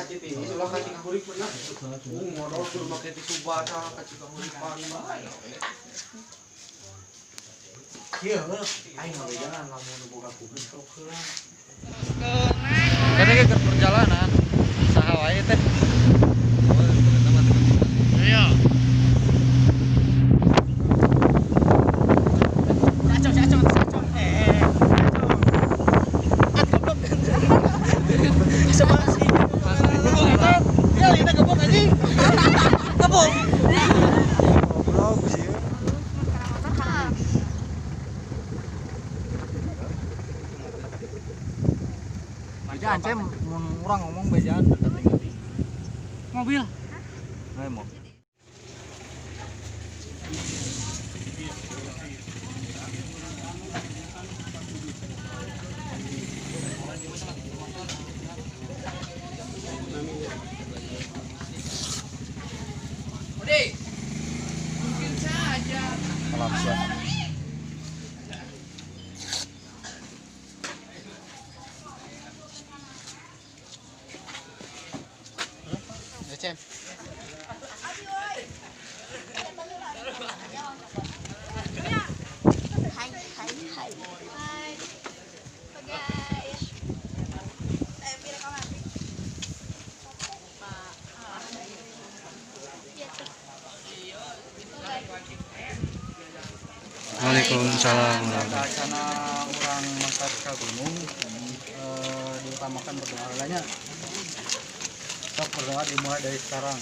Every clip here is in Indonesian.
kacit ini sudah kacit kurik benar. Modal kudu make tisu basah kacit kuripan mah. Kieu aing ngabejangan lamun boga kubis sok heula. Karena ke perjalanan saha wae teh. Iya. Bejaan saya mun urang ngomong bejaan tinggal di mobil. Nggak mau. Mungkin saja. Salam siap. Cem. Waalaikumsalam. Karena orang masyarakat ke gunung diutamakan berdoa lainnya. Sok berdoa dimulai dari sekarang.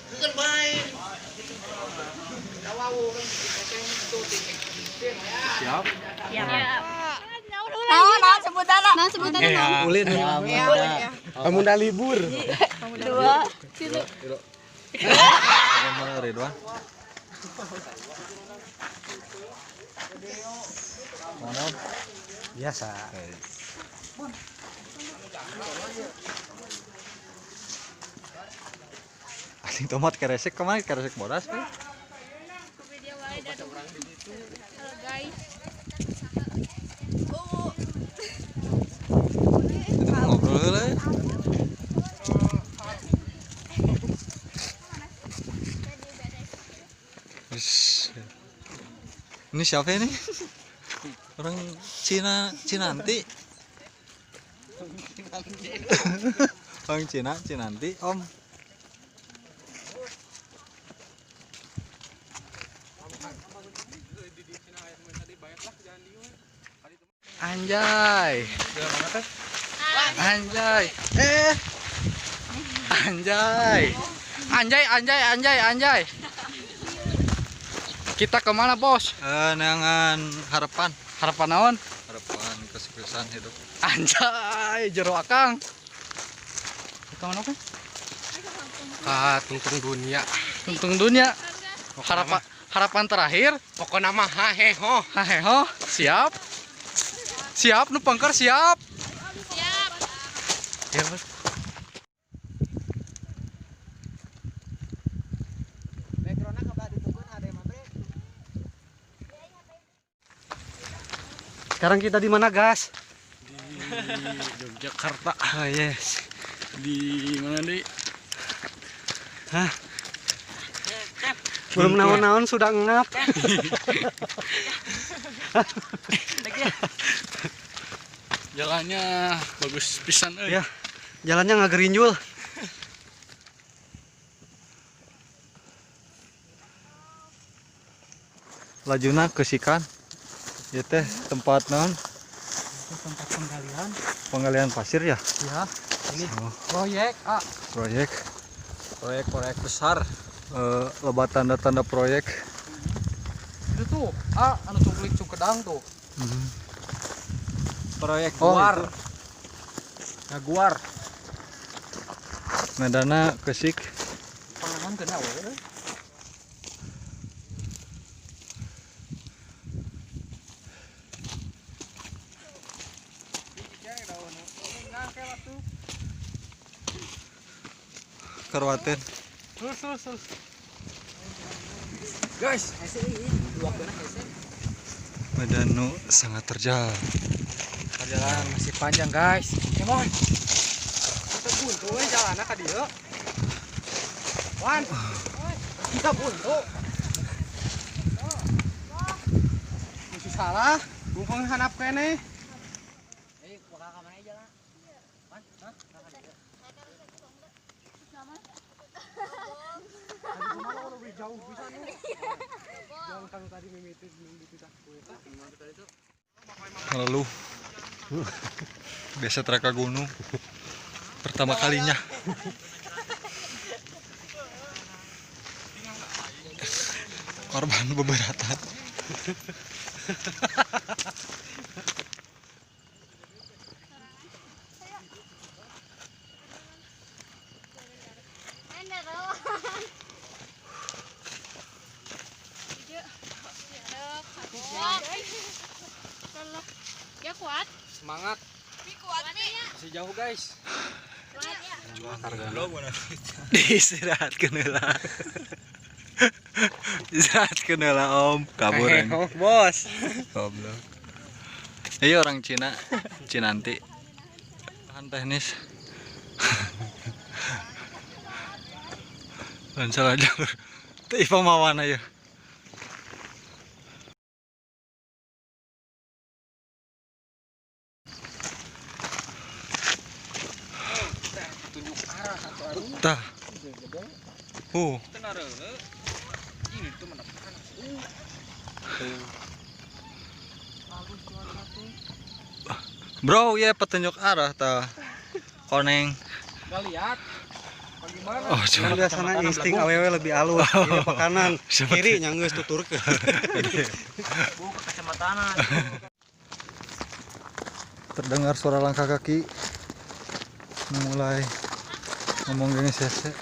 Bukan main. Siap. Nah, sebutan. Ulin. Pemuda libur. 2 situ. Ridwan. Mana? Biasa. Asing tomat keresek kemarin keresek bodas kan? Halo guys. Ngobrol heula. Ini siapa ini? Orang Cina nanti. Orang Cina nanti, Om. Anjay. Anjay. Anjay. Kita kemana bos? Nangan harapan. Harapan naon? Harapan kesuksesan hidup. Anjay, jero akang. Kita mana kan? Tungtung dunia. Tuntung dunia. Harapan terakhir. Pokoknya mah haheho. Haheho, siap. Siap, nu pangker siap. Siap. Ya, Bos. Sekarang kita di mana, Gas? Di Yogyakarta. Oh, yes. Di mana nih? Hah? Belum naon-naon sudah ngap. Jalannya bagus pisan euy. Ya, jalannya ngagerinjul. Lajuna kesikan. Ieu teh tempat naon? Tempat penggalian. Penggalian pasir ya? Ya, ini Oh, proyek. proyek besar. Loba tanda-tanda proyek. Itu tuh, anu cungklik cukedang tuh. Proyek Oh, guar. itu. Jaguar. Medana kesik. Panganan kena we. Karwaten. Terus. Guys, Medan nu sangat terjal. Perjalanan masih panjang guys. Come on. Kita buntu we jalanna ka dieu. Wan. Kita buntu. Masih salah. Bukan hanap kene. Bakal ka mana jalan? Wan, hah? Jauh bisa nih. Jangan kang tadi mimitin kita. Lalu biasa trek ke gunung pertama kalinya. Korban beberatan. Ya kuat. Semangat. Kuat nih. Masih jauh guys. Kuat ya. Istirahatkeun heula. Istirahatkeun heula Om, kaburan. Bos. Goblok. Iya orang Cina, Cinanti. Bahan teknis. Dan salah jalur. Teu pamawana ya. Tunjuk arah satu arah. Tah. Ini tuh menekan. Bro, ya petunjuk arah tah. Koneng. Gak lihat. Bagaimana? Oh, coba. Biasana insting awewe lebih halus. Ini ke kanan, Seperti- kiri nya geus tuturkeun. Buka kecamatanan. Terdengar suara langkah kaki. Mulai ngomong gini sese.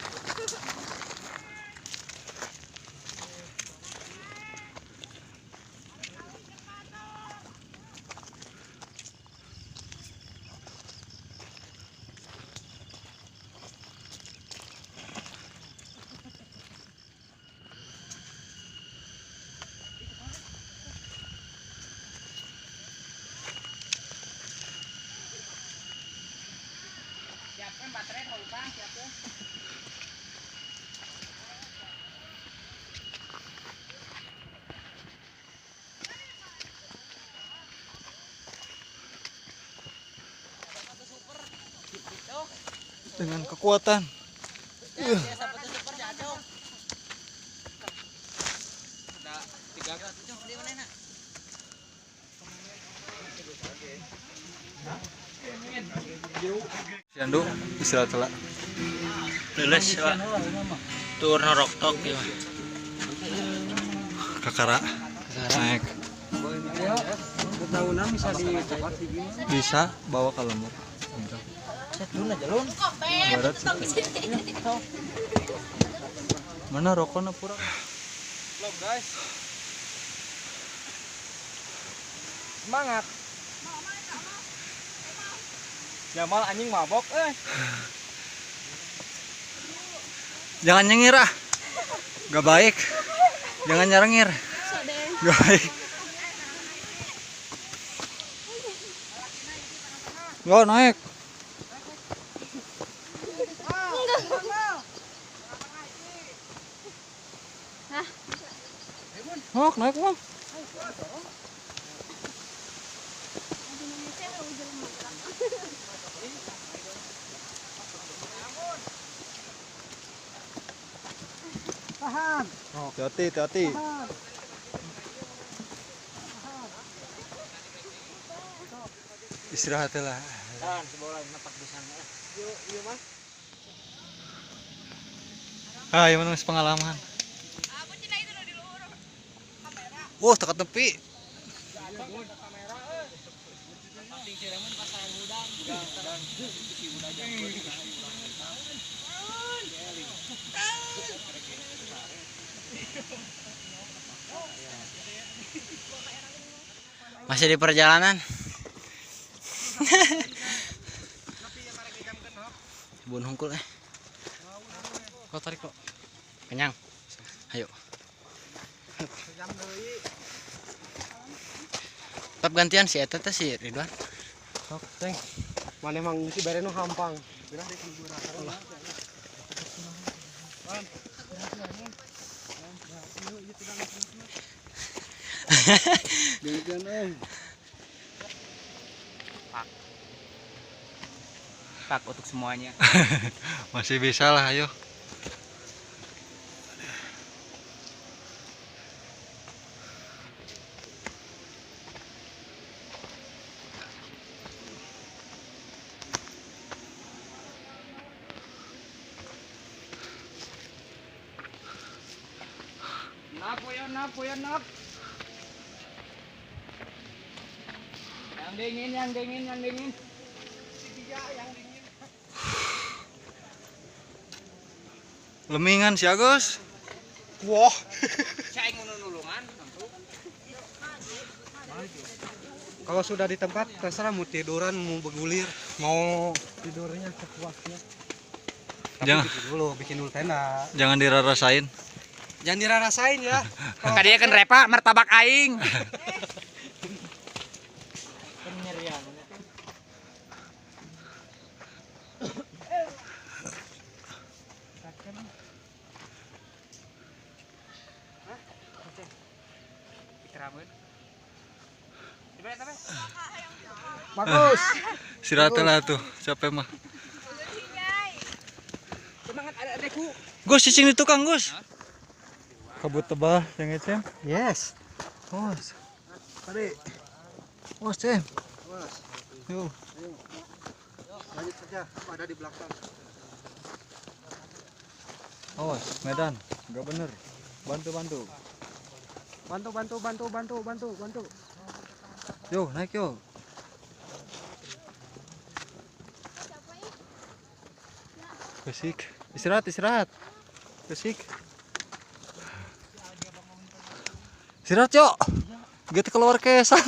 Siapkan baterai kalau Bang, siapkan. Dengan kekuatan. Siandu istirahat lah. Lulus Pak. Tur norok tok ya. Kakara naik Tahunan bisa dicoba di gini. bisa bawa ke lemur. Setun aja lun. Barat sih. Mana rokoknya pura? Belum guys. Semangat. Jamal anjing mabok Jangan nyengir ah. Gak baik. Jangan nyerengir. Gak baik. Yo naik. Hok naik mah. Tahan. Hati-hati, hati. Istirahat lah. Tahan sebelah nepak di sana. Iya mas. Ah, yang mana pengalaman. Wah, tekat tepi. Masih di perjalanan. Bun hungkul Kok tarik kok. Kenyang. Ayo. Tetap gantian si eta teh si Ridwan. Ceng. Mana emang si bareno hampang. Pak untuk semuanya. Masih bisa lah, ayo. Nap. Yang dingin. Lemingan si Agus. Wah. Saya ingin nulungan. Kalau sudah di tempat terserah mau tiduran mau bergulir mau tidurnya sepuasnya. Jangan bikin dulu tenda. jangan dirarasain. Jangan dirasain ya. Kadieu kan repa martabak aing. Bagus. Istirahatlah tuh, capek mah. Semangat adek-adekku. Gus, cicing di tukang, Gus. Kabut tebal, yang Cem. Yes. Awas. Tadi. Awas, Cem. Mas, Yuk. lanjut saja. Ada di belakang. Awas, Medan. Enggak bener. Bantu. Bantu. Yuk, naik yuk. Kesik. Istirahat. Kesik. Istirahat, yuk. Gitu keluar kesan.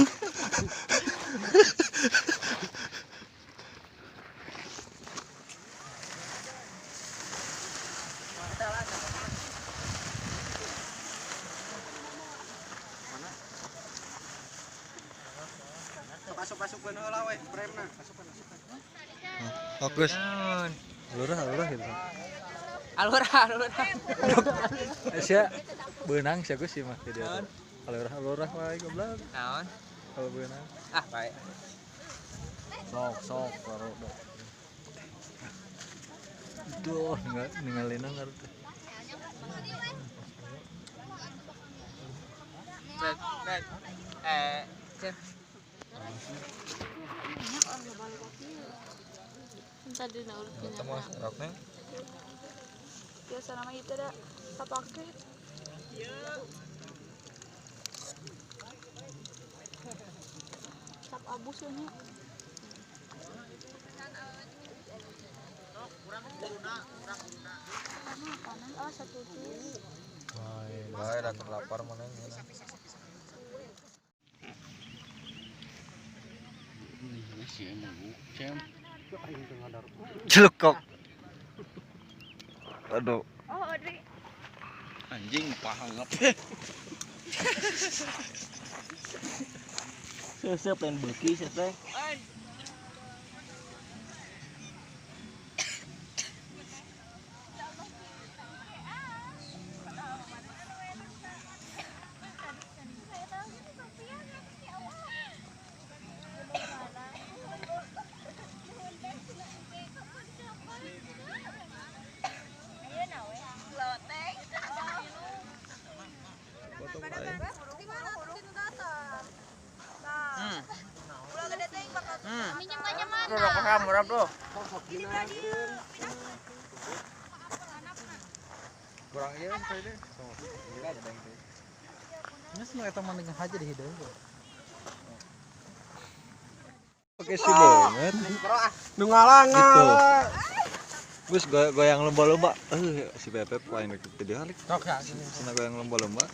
Masuk ke heula we, premna. Fokus. Lurah gitu. Alurah. Sia beunang sia Gus mah di dia. Alurah wae goblok. Naon? Kalau beunang. Ah, baik. Sok karo. Duh, ningalina ngarep. Bet. Cem. Tadi na ulit Temos roknya. biasa nama itu ada kapake. Tap abus nya. Panas satu tuh. Bae dah terlapar mana ini. Celukok. Aduh. Oh, Adri. Anjing pahangap. Saya pengen beki saya. Minjem aja mana? Bro, paham murah, Bro. Kurang iya kan tadi. Nges nu eta mah haja di hideung. Oke sih banget. Nu ngalang. Gitu. Gus goyang lomba-lomba. Si Bebek paling deket di halik. Sok ya. Sana goyang lomba-lomba.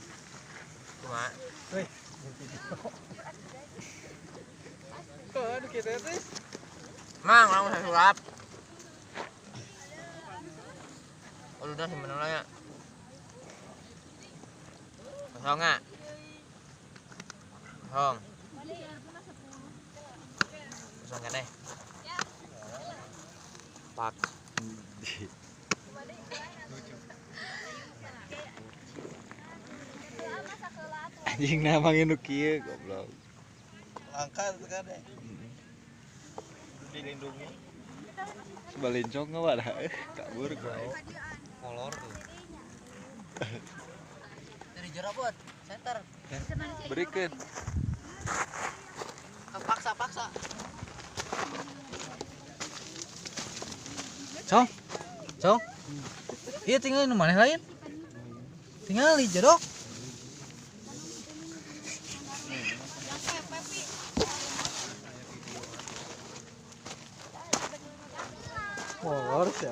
Cuma Aduh kita teh. Mang, langsung saya sulap. Udah simpen dulu ya. Kosong nggak? Kosong. Sangane. Pak. Anjing namanya nu kieu goblok. Angkat kan deh. Dilindungi. Sebalincong nggak ada, kabur kau. Kolor tuh. Dari jerabot, center. Berikan. Paksa. Cong. Iya tinggal di mana lain? Tinggal di jeruk. Molor sih.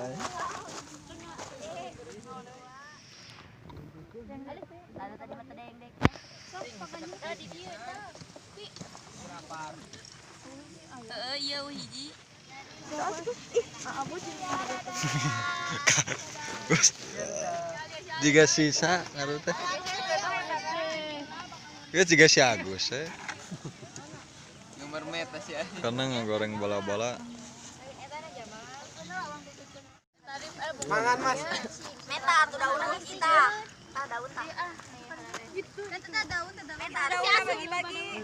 Ada tadi mata deng-deng. Sok pakai di dieu teh. Iya hiji. Jika sisa ngaruh teh. Ya jika si Agus Nomor meta sih. karena ngegoreng bola-bola. Mangan Mas. Meta atuh daun kita. Tah daun tah. Gitu. Tah daun. Meta harus bagi-bagi.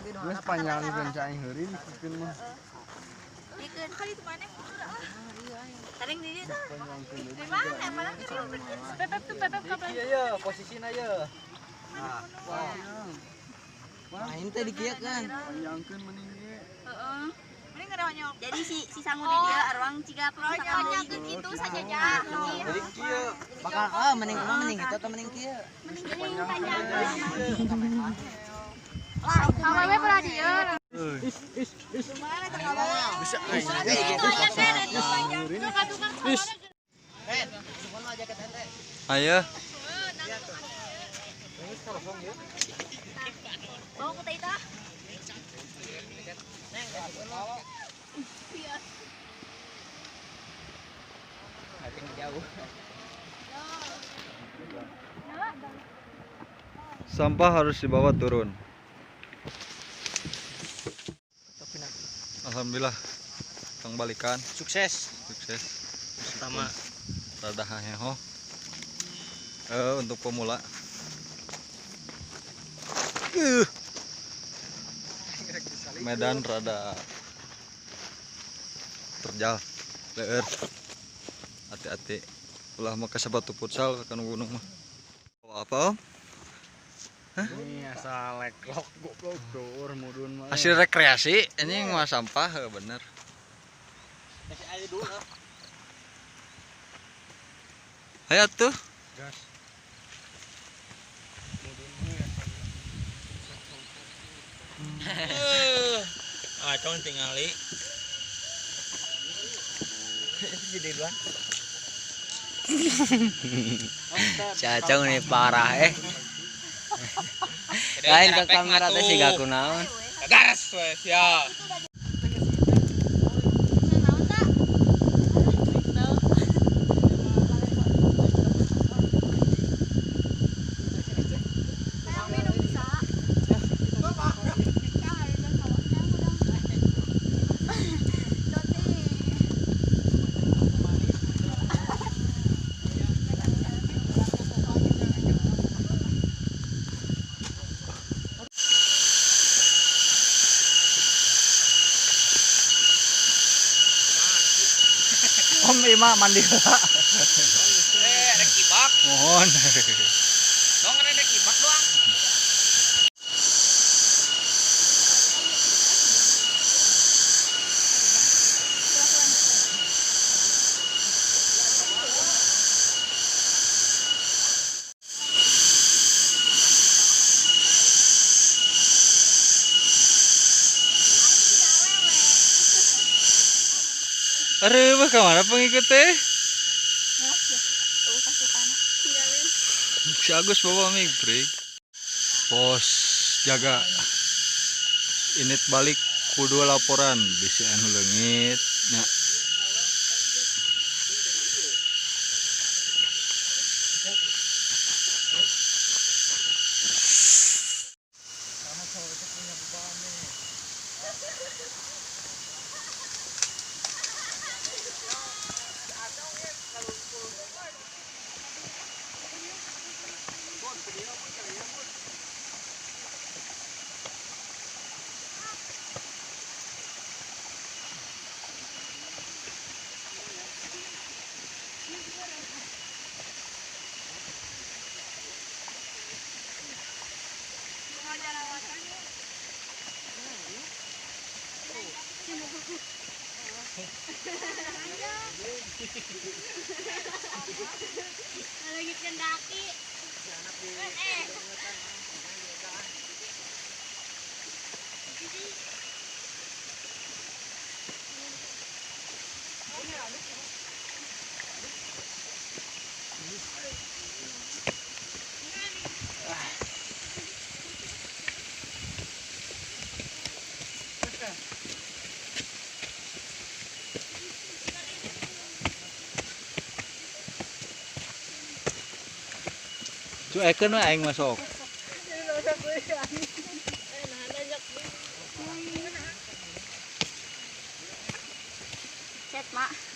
Geus panjang bencai heureun pikeun mah. Dikeun kali itu mana? Taring di dieu tah. Di mana? Mana pepep ka belakang. Iya posisinya ya. Main teh dikieu kan. Panjangkeun mending ge. Heeh. Mending ngeronya. Jadi si sangu di dia arwang ciga proyeknya gitu saja ja. Jadi kieu. Bakal mending gitu atau mending kieu. Mending panjang. Lah, awewe pernah dia. Bisa Itu aya kan itu panjang. Tukar-tukar. Ayo. Bawa ke teh tah. Sampah harus dibawa turun. Alhamdulillah, Kang balikan Sukses. sukses. Pertama. Rada haheho. Untuk pemula. Medan rada terjal, leer. Hati-hati. Ulah make sepatu futsal ke gunung mah. Apa Om? Ini asal leklok goblok tur mudun mah. Hasil rekreasi ini mah sampah bener. Ayo tuh. Gas. Cong tingali. Itu jadi duluan. Cacong nih parah Lain ke kamera teh siga kunaon. Garas wes ya. Om Ima mandi heula. Ada kibak. Mohon. Dong ada kibak doang. Aduh, mah kemana pengikut teh? Si Agus bawa migrek. Pos jaga. Init balik kudu laporan bisi anu leungit nya. Lagi kendaki. Cuekeun we aing masuk. Chat mak.